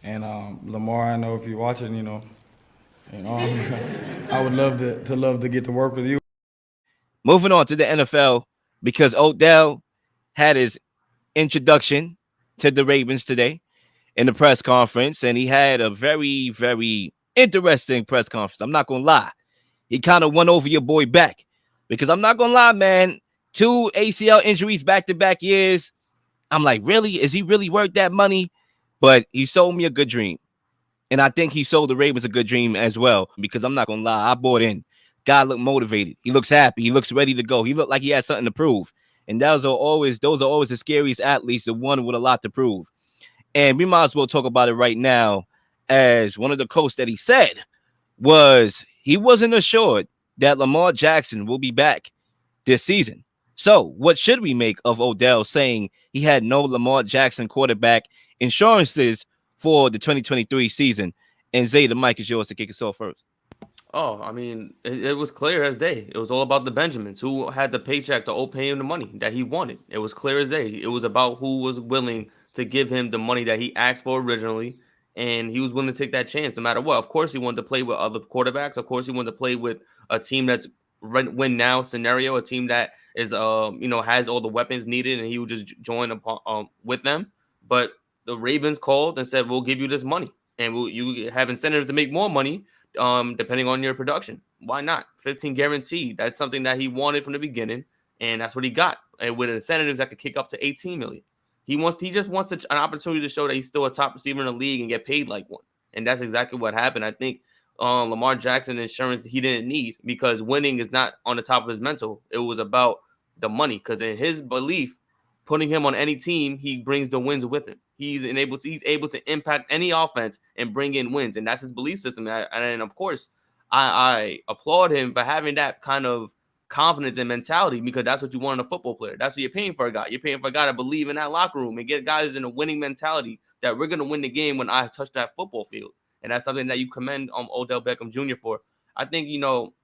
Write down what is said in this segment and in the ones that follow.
And Lamar, I know if you're watching, I would love to get to work with you. Moving on to the NFL, because Odell had his introduction to the Ravens today in the press conference, and he had a very, very interesting press conference. I'm not going to lie. He kind of won over your boy back because I'm not going to lie, man. 2 ACL injuries back to back years. I'm like, really? Is he really worth that money? But he sold me a good dream. And I think he sold the Ravens a good dream as well, because I'm not going to lie. I bought in. Guy looked motivated. He looks happy. He looks ready to go. He looked like he had something to prove. And those are always the scariest athletes, the one with a lot to prove. And we might as well talk about it right now, as one of the quotes that he said was he wasn't assured that Lamar Jackson will be back this season. So, what should we make of Odell saying he had no Lamar Jackson quarterback insurances for the 2023 season? And Zay, the mic is yours to kick us off first. Oh, I mean, it was clear as day. It was all about the Benjamins who had the paycheck to pay him the money that he wanted. It was clear as day. It was about who was willing to give him the money that he asked for originally, and he was willing to take that chance no matter what. Of course, he wanted to play with other quarterbacks. Of course, he wanted to play with a team that's win now scenario, a team that is has all the weapons needed, and he would just join upon with them. But the Ravens called and said, "We'll give you this money, and you have incentives to make more money." Depending on your production. Why not? 15 guaranteed. That's something that he wanted from the beginning, and that's what he got. And with incentives that could kick up to 18 million. He just wants an opportunity to show that he's still a top receiver in the league and get paid like one. And that's exactly what happened. I think Lamar Jackson insurance he didn't need, because winning is not on the top of his mental. It was about the money, because in his belief, putting him on any team, he brings the wins with him. He's able to impact any offense and bring in wins, and that's his belief system. And of course, I applaud him for having that kind of confidence and mentality, because that's what you want in a football player. That's what you're paying for a guy. You're paying for a guy to believe in that locker room and get guys in a winning mentality that we're going to win the game when I touch that football field. And that's something that you commend Odell Beckham Jr. for. I think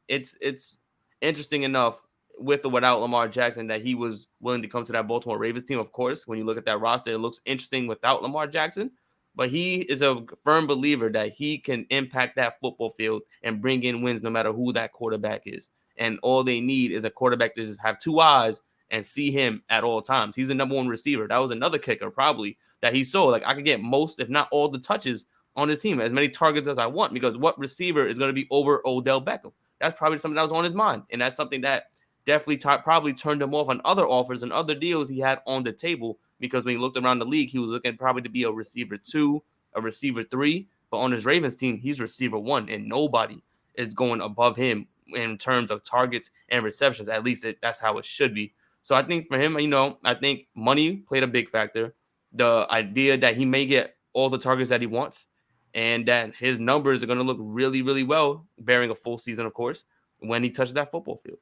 it's interesting enough with or without Lamar Jackson that he was willing to come to that Baltimore Ravens team. Of course, when you look at that roster, it looks interesting without Lamar Jackson. But he is a firm believer that he can impact that football field and bring in wins no matter who that quarterback is. And all they need is a quarterback to just have two eyes and see him at all times. He's the number one receiver. That was another kicker probably that he saw. Like, I could get most, if not all, the touches on his team, as many targets as I want, because what receiver is going to be over Odell Beckham? That's probably something that was on his mind. And that's something that definitely probably turned him off on other offers and other deals he had on the table, because when he looked around the league, he was looking probably to be a receiver 2, a receiver 3. But on his Ravens team, he's receiver 1, and nobody is going above him in terms of targets and receptions. At least that's how it should be. So I think for him, I think money played a big factor. The idea that he may get all the targets that he wants, and that his numbers are going to look really, really well, bearing a full season, of course, when he touches that football field.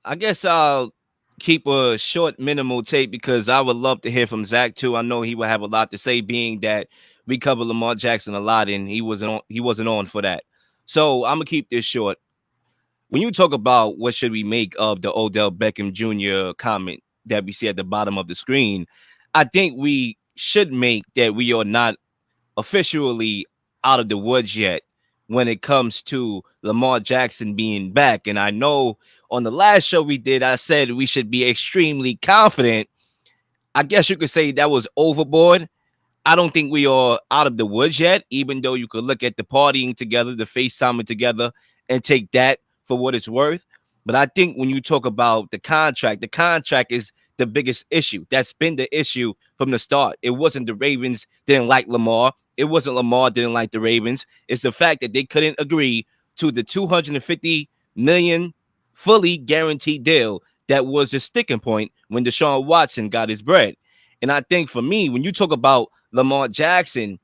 I guess I'll keep a short, minimal tape, because I would love to hear from Zach too. I know he will have a lot to say, being that we cover Lamar Jackson a lot, and he wasn't on for that. So I'm gonna keep this short. When you talk about what should we make of the Odell Beckham Jr. comment that we see at the bottom of the screen, I think we should make that we are not officially out of the woods yet when it comes to Lamar Jackson being back. And I know on the last show we did, I said we should be extremely confident. I guess you could say that was overboard. I don't think we are out of the woods yet, even though you could look at the partying together, the FaceTiming together, and take that for what it's worth. But I think when you talk about the contract is the biggest issue. That's been the issue from the start. It wasn't the Ravens didn't like Lamar. It wasn't Lamar didn't like the Ravens. It's the fact that they couldn't agree to the 250 million fully guaranteed deal that was the sticking point when Deshaun Watson got his bread. And I think for me, when you talk about Lamar Jackson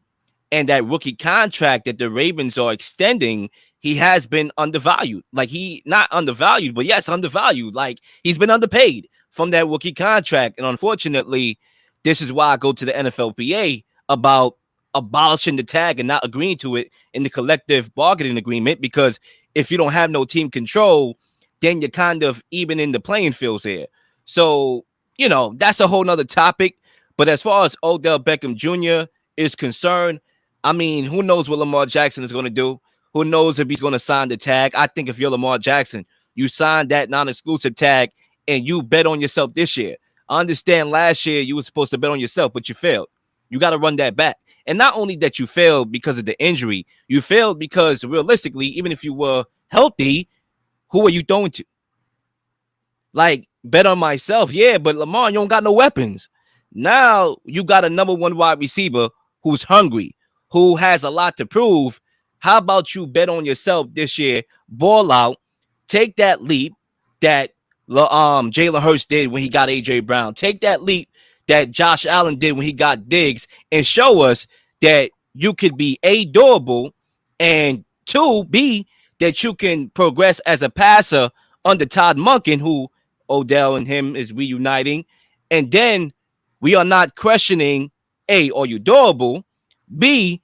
and that rookie contract that the Ravens are extending, he has been undervalued. Like, he not undervalued, but yes, undervalued. Like, he's been underpaid from that rookie contract. And unfortunately, this is why I go to the NFLPA about abolishing the tag and not agreeing to it in the collective bargaining agreement, because if you don't have no team control, then you're kind of even in the playing fields here. So, that's a whole nother topic. But as far as Odell Beckham Jr. is concerned, I mean, who knows what Lamar Jackson is going to do? Who knows if he's going to sign the tag? I think if you're Lamar Jackson, you sign that non-exclusive tag and you bet on yourself this year. I understand last year you were supposed to bet on yourself, but you failed. You got to run that back. And not only that you failed because of the injury, you failed because realistically, even if you were healthy, who are you throwing to? Like, bet on myself. Yeah, but Lamar, you don't got no weapons. Now you got a number one wide receiver who's hungry, who has a lot to prove. How about you bet on yourself this year, ball out, take that leap that Jalen Hurts did when he got A.J. Brown. Take that leap that Josh Allen did when he got Diggs and show us that you could be A, durable, and two, B, that you can progress as a passer under Todd Monken, who Odell and him is reuniting. And then we are not questioning, A, are you durable? B,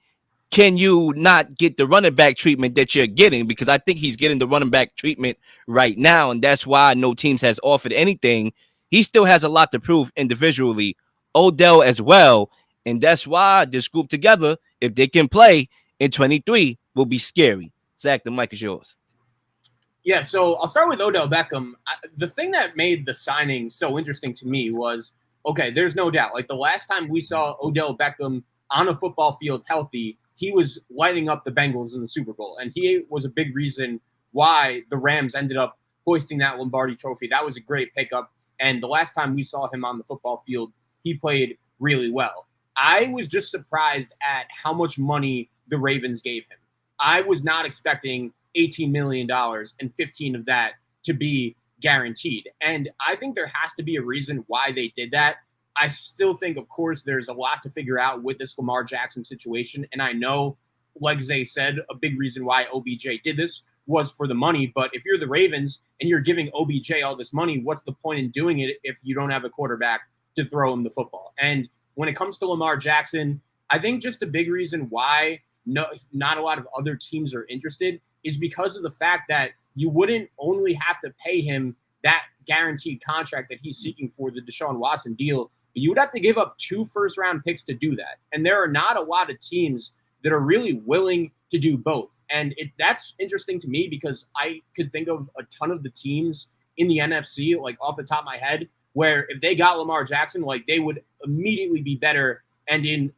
can you not get the running back treatment that you're getting? Because I think he's getting the running back treatment right now, and that's why no teams has offered anything. He still has a lot to prove individually. Odell as well, and that's why this group together, if they can play in 23, will be scary. Zach, the mic is yours. Yeah, so I'll start with Odell Beckham. The thing that made the signing so interesting to me was, okay, there's no doubt. Like the last time we saw Odell Beckham on a football field healthy, he was lighting up the Bengals in the Super Bowl. And he was a big reason why the Rams ended up hoisting that Lombardi trophy. That was a great pickup. And the last time we saw him on the football field, he played really well. I was just surprised at how much money the Ravens gave him. I was not expecting $18 million and 15 of that to be guaranteed. And I think there has to be a reason why they did that. I still think, of course, there's a lot to figure out with this Lamar Jackson situation. And I know, like Zay said, a big reason why OBJ did this was for the money. But if you're the Ravens and you're giving OBJ all this money, what's the point in doing it if you don't have a quarterback to throw him the football? And when it comes to Lamar Jackson, I think just a big reason why not a lot of other teams are interested is because of the fact that you wouldn't only have to pay him that guaranteed contract that he's seeking for the Deshaun Watson deal, but you would have to give up 2 first-round picks to do that. And there are not a lot of teams that are really willing to do both. And that's interesting to me because I could think of a ton of the teams in the NFC, like off the top of my head, where if they got Lamar Jackson, like they would immediately be better and in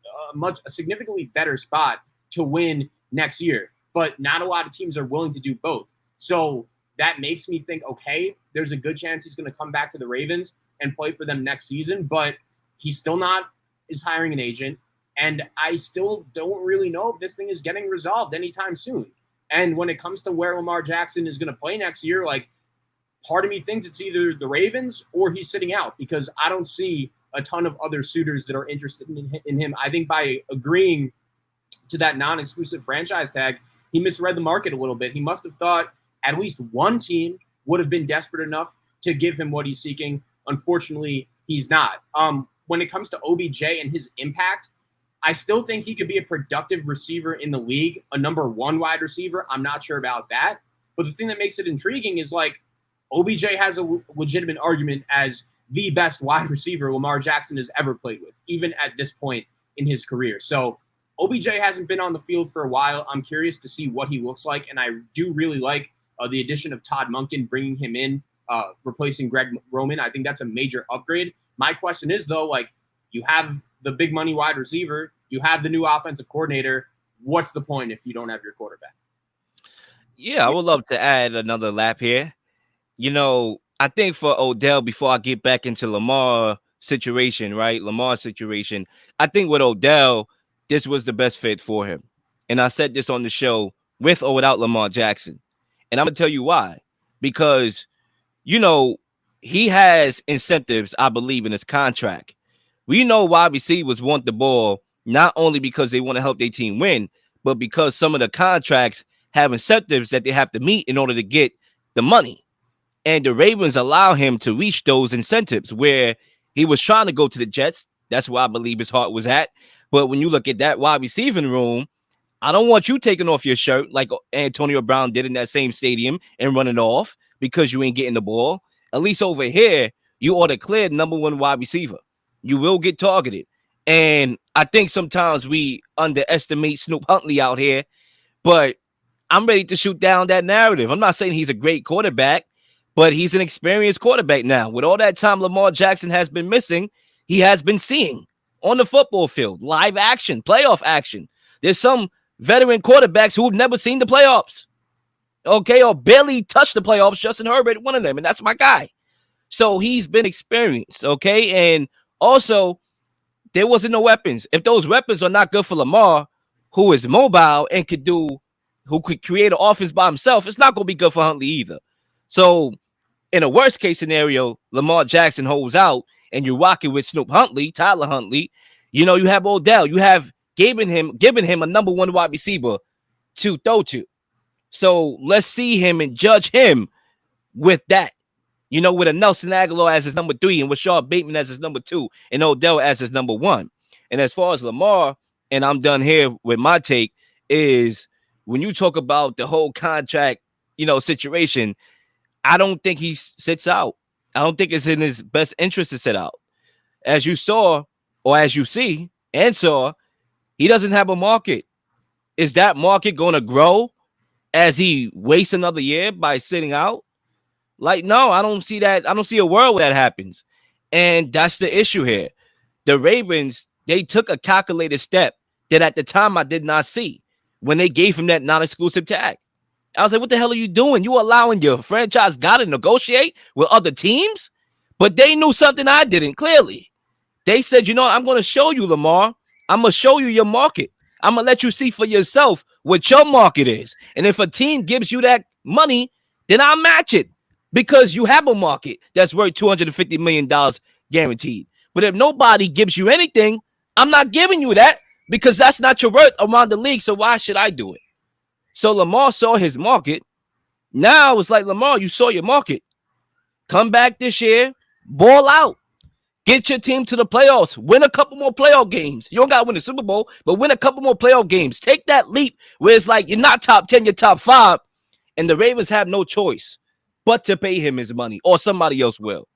a significantly better spot to win next year. But not a lot of teams are willing to do both. So that makes me think, okay, there's a good chance he's going to come back to the Ravens and play for them next season, but he's still not is hiring an agent. And I still don't really know if this thing is getting resolved anytime soon. And when it comes to where Lamar Jackson is going to play next year, like part of me thinks it's either the Ravens or he's sitting out because I don't see a ton of other suitors that are interested in him. I think by agreeing to that non-exclusive franchise tag, he misread the market a little bit. He must have thought at least one team would have been desperate enough to give him what he's seeking. Unfortunately, he's not. When it comes to OBJ and his impact, I still think he could be a productive receiver in the league, a number 1 wide receiver. I'm not sure about that. But the thing that makes it intriguing is like OBJ has a legitimate argument as the best wide receiver Lamar Jackson has ever played with, even at this point in his career. So OBJ hasn't been on the field for a while. I'm curious to see what he looks like, and I do really like the addition of Todd Monken, bringing him in, replacing Greg Roman. I think that's a major upgrade. My question is, though, like you have the big money wide receiver, you have the new offensive coordinator. What's the point if you don't have your quarterback? Yeah, I would love to add another lap here. You know, I think for Odell, before I get back into Lamar situation, right? Lamar's situation, I think with Odell, this was the best fit for him. And I said this on the show with or without Lamar Jackson. And I'm going to tell you why. Because, you know, he has incentives, I believe, in his contract. We know wide receivers want the ball not only because they want to help their team win, but because some of the contracts have incentives that they have to meet in order to get the money. And the Ravens allow him to reach those incentives where he was trying to go to the Jets. That's where I believe his heart was at. But when you look at that wide receiving room, I don't want you taking off your shirt like Antonio Brown did in that same stadium and running off because you ain't getting the ball. At least over here, you are the clear number 1 wide receiver. You will get targeted. And I think sometimes we underestimate Snoop Huntley out here, but I'm ready to shoot down that narrative. I'm not saying he's a great quarterback, but he's an experienced quarterback now. With all that time Lamar Jackson has been missing, he has been seeing on the football field, live action, playoff action. There's some veteran quarterbacks who've never seen the playoffs, okay, or barely touched the playoffs. Justin Herbert, one of them, and that's my guy. So he's been experienced, okay? And also, there wasn't no weapons. If those weapons are not good for Lamar, who is mobile and who could create an offense by himself, it's not going to be good for Huntley either. So in a worst case scenario, Lamar Jackson holds out and you're rocking with Snoop Huntley, Tyler Huntley. You know, you have Odell. You have giving him a number one wide receiver to throw to. So let's see him and judge him with that. You know, with a Nelson Aguilar as his number 3 and with Rashad Bateman as his number 2 and Odell as his number 1. And as far as Lamar, and I'm done here with my take, is when you talk about the whole contract, situation, I don't think he sits out. I don't think it's in his best interest to sit out. As you saw, or as you see and saw, he doesn't have a market. Is that market going to grow as he wastes another year by sitting out? Like, no, I don't see that. I don't see a world where that happens. And that's the issue here. The Ravens, they took a calculated step that at the time I did not see when they gave him that non-exclusive tag. I was like, what the hell are you doing? You allowing your franchise guy to negotiate with other teams? But they knew something I didn't, clearly. They said, I'm going to show you, Lamar. I'm going to show you your market. I'm going to let you see for yourself what your market is. And if a team gives you that money, then I'll match it because you have a market that's worth $250 million guaranteed. But if nobody gives you anything, I'm not giving you that because that's not your worth around the league. So why should I do it? So Lamar saw his market. Now it's like, Lamar, you saw your market. Come back this year, ball out. Get your team to the playoffs. Win a couple more playoff games. You don't got to win the Super Bowl, but win a couple more playoff games. Take that leap where it's like you're not top 10, you're top 5, and the Ravens have no choice but to pay him his money, or somebody else will.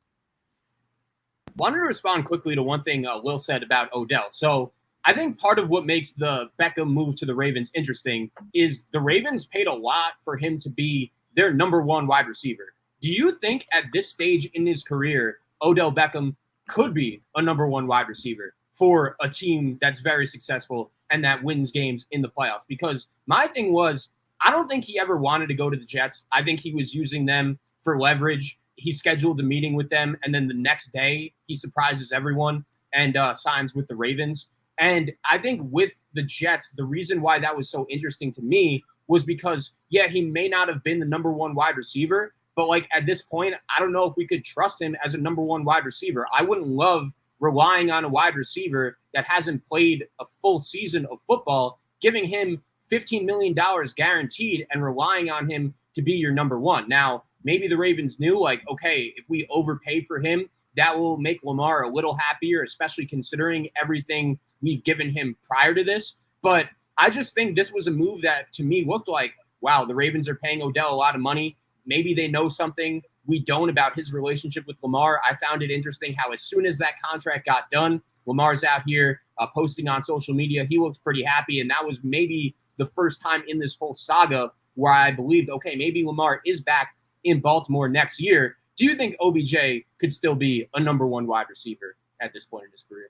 Wanted to respond quickly to one thing Will said about Odell. So I think part of what makes the Beckham move to the Ravens interesting is the Ravens paid a lot for him to be their number 1 wide receiver. Do you think at this stage in his career, Odell Beckham could be a number 1 wide receiver for a team that's very successful and that wins games in the playoffs? Because my thing was, I don't think he ever wanted to go to the Jets. I think he was using them for leverage. He scheduled a meeting with them, and then the next day he surprises everyone and signs with the Ravens. And I think with the Jets, the reason why that was so interesting to me was because, yeah, he may not have been the number 1 wide receiver, but like at this point, I don't know if we could trust him as a number 1 wide receiver. I wouldn't love relying on a wide receiver that hasn't played a full season of football, giving him $15 million guaranteed and relying on him to be your number 1. Now, maybe the Ravens knew, like, okay, if we overpay for him, that will make Lamar a little happier, especially considering everything we've given him prior to this. But I just think this was a move that to me looked like, wow, the Ravens are paying Odell a lot of money. Maybe they know something we don't about his relationship with Lamar. I found it interesting how as soon as that contract got done, Lamar's out here posting on social media. He looked pretty happy, and that was maybe the first time in this whole saga where I believed, okay, maybe Lamar is back in Baltimore next year. Do you think OBJ could still be a number 1 wide receiver at this point in his career?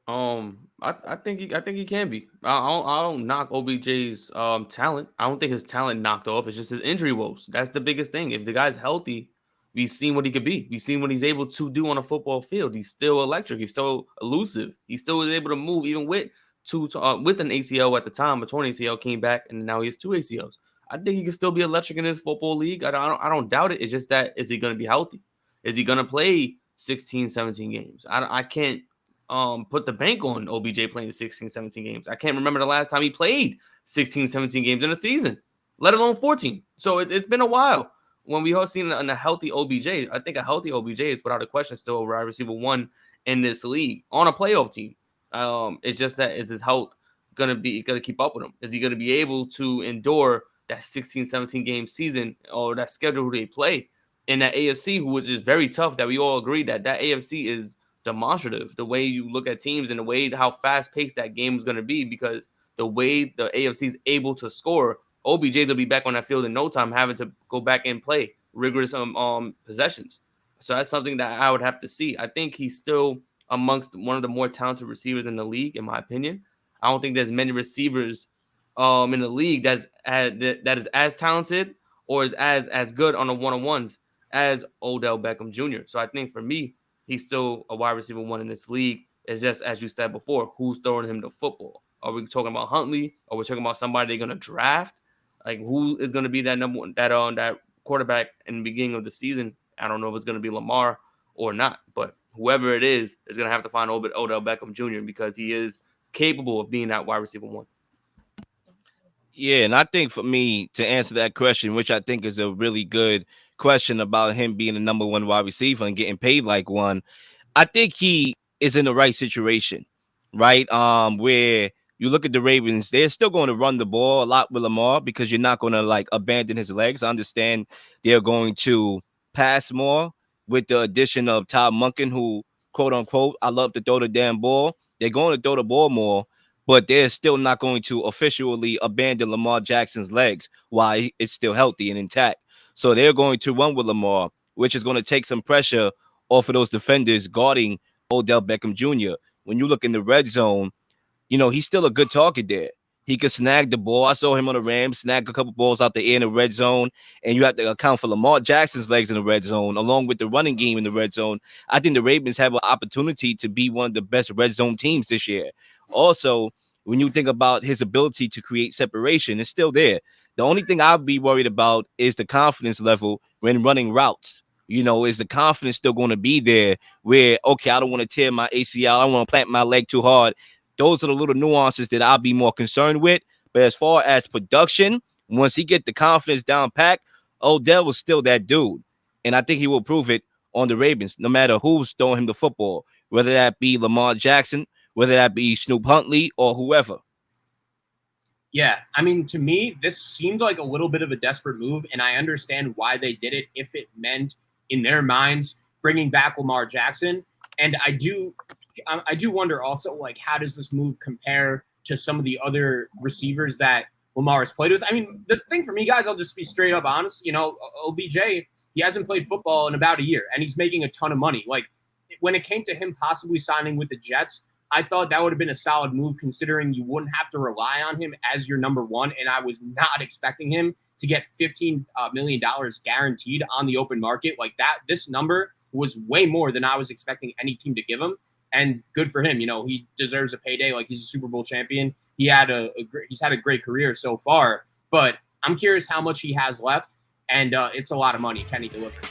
I think he can be. I don't knock OBJ's talent. I don't think his talent knocked off. It's just his injury woes. That's the biggest thing. If the guy's healthy, we've seen what he could be. We've seen what he's able to do on a football field. He's still electric. He's still elusive. He still was able to move even with an ACL at the time. A torn ACL came back, and now he has 2 ACLs. I think he can still be electric in this football league. I don't doubt it. It's just that, is he going to be healthy? Is he going to play 16, 17 games? I can't put the bank on OBJ playing 16, 17 games. I can't remember the last time he played 16, 17 games in a season, let alone 14. So it's been a while when we have seen a healthy OBJ. I think a healthy OBJ is without a question still a wide receiver 1 in this league on a playoff team. It's just that, is his health going to keep up with him? Is he going to be able to endure that 16, 17 game season or that schedule who they play in that AFC, which is very tough, that we all agree that AFC is demonstrative, the way you look at teams and the way how fast paced that game is going to be, because the way the AFC is able to score, OBJs will be back on that field in no time, having to go back and play rigorous possessions. So that's something that I would have to see. I think he's still amongst one of the more talented receivers in the league, in my opinion. I don't think there's many receivers in the league that is as talented or is as good on the one-on-ones as Odell Beckham Jr. So I think for me, he's still a wide receiver one in this league. It's just, as you said before, who's throwing him the football? Are we talking about Huntley? Or we're talking about somebody they're going to draft? Like, who is going to be that number one, that quarterback in the beginning of the season? I don't know if it's going to be Lamar or not, but whoever it is going to have to find Odell Beckham Jr. because he is capable of being that wide receiver one. Yeah, and I think for me to answer that question, which I think is a really good question about him being the number one wide receiver and getting paid like one, I think he is in the right situation, right? Where you look at the Ravens, they're still going to run the ball a lot with Lamar because you're not going to like abandon his legs. I understand they're going to pass more with the addition of Todd Monken, who, quote unquote, I love to throw the damn ball. They're going to throw the ball more, but they're still not going to officially abandon Lamar Jackson's legs while it's still healthy and intact. So they're going to run with Lamar, which is going to take some pressure off of those defenders guarding Odell Beckham Jr. When you look in the red zone, you know, he's still a good target there. He could snag the ball. I saw him on the Rams snag a couple balls out the air in the red zone, and you have to account for Lamar Jackson's legs in the red zone, along with the running game in the red zone. I think the Ravens have an opportunity to be one of the best red zone teams this year. Also, when you think about his ability to create separation, it's still there. The only thing I'll be worried about is the confidence level when running routes. You know, is the confidence still going to be there where, okay, I don't want to tear my ACL. I don't want to plant my leg too hard. Those are the little nuances that I'll be more concerned with. But as far as production, once he get the confidence down packed, Odell was still that dude. And I think he will prove it on the Ravens, no matter who's throwing him the football, whether that be Lamar Jackson, whether that be Snoop Huntley or whoever. Yeah, I mean, to me, this seemed like a little bit of a desperate move, and I understand why they did it if it meant, in their minds, bringing back Lamar Jackson. And I do wonder also, like, how does this move compare to some of the other receivers that Lamar has played with? I mean, the thing for me, guys, I'll just be straight up honest. You know, OBJ, he hasn't played football in about a year, and he's making a ton of money. Like, when it came to him possibly signing with the Jets, I thought that would have been a solid move considering you wouldn't have to rely on him as your number one, and I was not expecting him to get $15 million guaranteed on the open market. Like that, this number was way more than I was expecting any team to give him, and good for him. You know, he deserves a payday. Like, he's a Super Bowl champion. He's had a great career so far, but I'm curious how much he has left, and it's a lot of money. Can he deliver?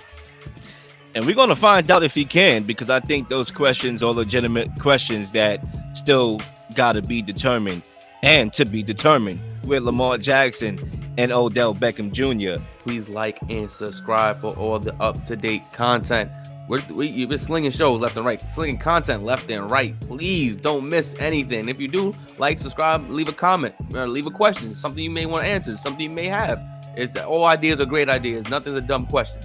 And we're going to find out if he can, because I think those questions are legitimate questions that still got to be determined and to be determined with Lamar Jackson and Odell Beckham Jr. Please like and subscribe for all the up-to-date content. You've been slinging shows left and right, slinging content left and right. Please don't miss anything. If you do, like, subscribe, leave a comment, or leave a question, something you may want to answer, something you may have. All ideas are great ideas. Nothing's a dumb question.